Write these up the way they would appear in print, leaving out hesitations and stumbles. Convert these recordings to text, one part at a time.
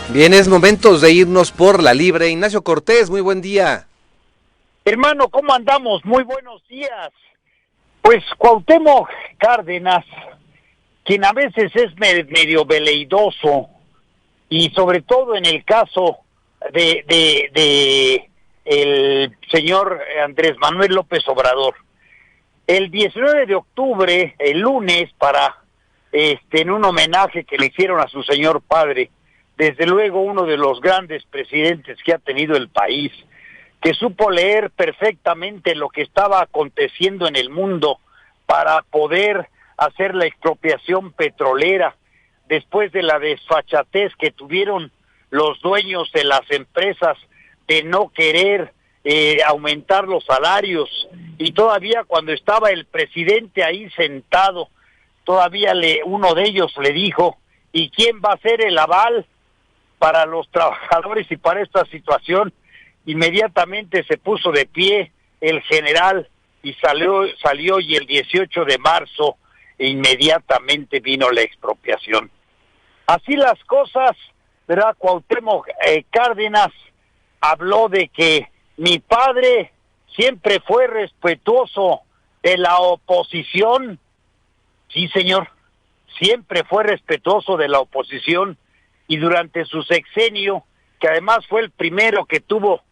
Bien, es momentos de irnos por la libre. Ignacio Cortés, muy buen día. Hermano, ¿cómo andamos? Muy buenos días. Pues Cuauhtémoc Cárdenas, quien a veces es medio veleidoso, y sobre todo en el caso de el señor Andrés Manuel López Obrador, el 19 de octubre, el lunes, en un homenaje que le hicieron a su señor padre, desde luego uno de los grandes presidentes que ha tenido el país, que supo leer perfectamente lo que estaba aconteciendo en el mundo para poder hacer la expropiación petrolera después de la desfachatez que tuvieron los dueños de las empresas de no querer aumentar los salarios, y todavía cuando estaba el presidente ahí sentado, todavía uno de ellos le dijo: ¿y quién va a hacer el aval para los trabajadores y para esta situación? Inmediatamente se puso de pie el general y salió, y el 18 de marzo inmediatamente vino la expropiación. Así las cosas, ¿verdad? Cuauhtémoc Cárdenas habló de que mi padre siempre fue respetuoso de la oposición. Sí, señor, siempre fue respetuoso de la oposición, y durante su sexenio, que además fue el primero que tuvo,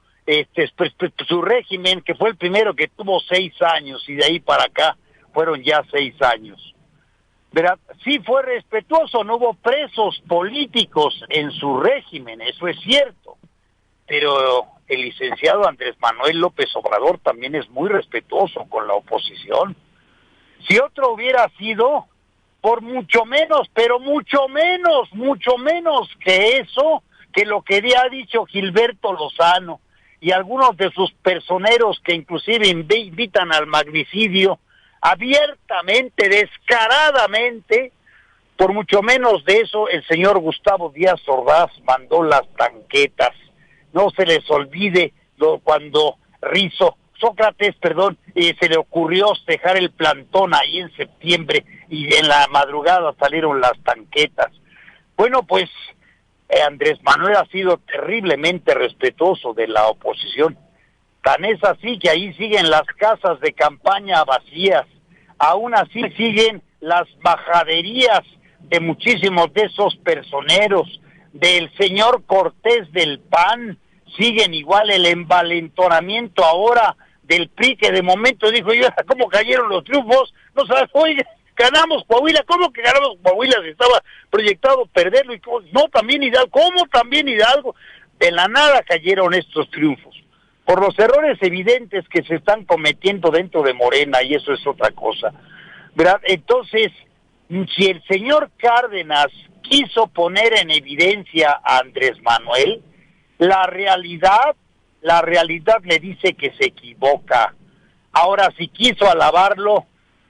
su régimen, que fue el primero que tuvo 6 años, y de ahí para acá fueron ya 6 años. ¿Verdad? Sí fue respetuoso, no hubo presos políticos en su régimen, eso es cierto, pero el licenciado Andrés Manuel López Obrador también es muy respetuoso con la oposición. Si otro hubiera sido, por mucho menos, pero mucho menos que eso, que lo que ha dicho Gilberto Lozano y algunos de sus personeros, que inclusive invitan al magnicidio abiertamente, descaradamente, por mucho menos de eso, el señor Gustavo Díaz Ordaz mandó las tanquetas. No se les olvide cuando Sócrates, se le ocurrió dejar el plantón ahí en septiembre, y en la madrugada salieron las tanquetas. Bueno, pues Andrés Manuel ha sido terriblemente respetuoso de la oposición. Tan es así que ahí siguen las casas de campaña vacías. Aún así siguen las majaderías de muchísimos de esos personeros, del señor Cortés del PAN. Siguen igual, el envalentonamiento ahora del PRI, que de momento dijo: yo, ¿cómo cayeron los triunfos? No sabes, oye, ganamos Coahuila. ¿Cómo que ganamos Coahuila si estaba proyectado perderlo? Y no, también Hidalgo. ¿Cómo también Hidalgo? De la nada cayeron estos triunfos, por los errores evidentes que se están cometiendo dentro de Morena, y eso es otra cosa, ¿verdad? Entonces, si el señor Cárdenas quiso poner en evidencia a Andrés Manuel, la realidad le dice que se equivoca. Ahora, si quiso alabarlo,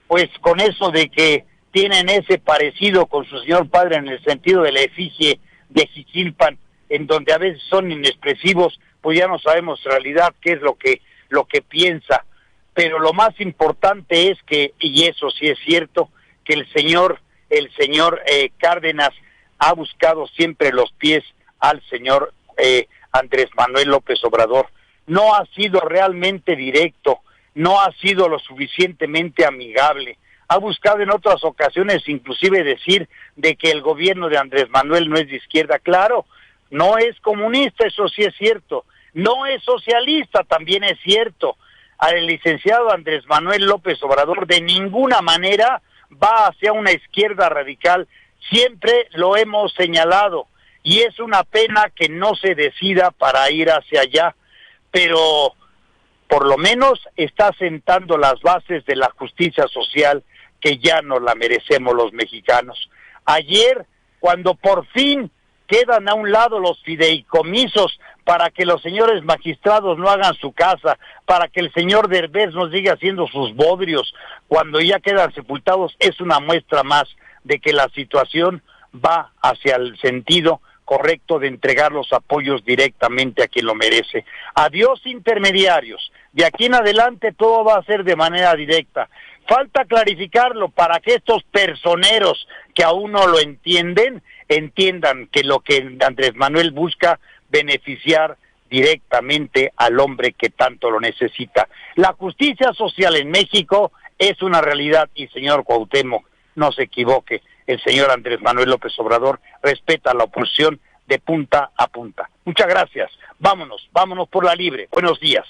pues con eso de que tienen ese parecido con su señor padre en el sentido de la efigie de Jiquilpan, en donde a veces son inexpresivos, pues ya no sabemos en realidad qué es lo que piensa. Pero lo más importante es que, y eso sí es cierto, que el señor Cárdenas ha buscado siempre los pies al señor Andrés Manuel López Obrador. No ha sido realmente directo, no ha sido lo suficientemente amigable. Ha buscado en otras ocasiones inclusive decir de que el gobierno de Andrés Manuel no es de izquierda. Claro, no es comunista, eso sí es cierto. No es socialista, también es cierto. Al licenciado Andrés Manuel López Obrador de ninguna manera va hacia una izquierda radical. Siempre lo hemos señalado, y es una pena que no se decida para ir hacia allá, pero por lo menos está sentando las bases de la justicia social, que ya no la merecemos los mexicanos. Ayer, cuando por fin quedan a un lado los fideicomisos para que los señores magistrados no hagan su casa, para que el señor Derbez no siga haciendo sus bodrios, cuando ya quedan sepultados, es una muestra más de que la situación va hacia el sentido correcto de entregar los apoyos directamente a quien lo merece. Adiós intermediarios, de aquí en adelante todo va a ser de manera directa. Falta clarificarlo para que estos personeros que aún no lo entienden entiendan que lo que Andrés Manuel busca beneficiar directamente al hombre que tanto lo necesita. La justicia social en México es una realidad y, señor Cuauhtémoc, no se equivoque, el señor Andrés Manuel López Obrador respeta la oposición de punta a punta. Muchas gracias. Vámonos por la libre. Buenos días.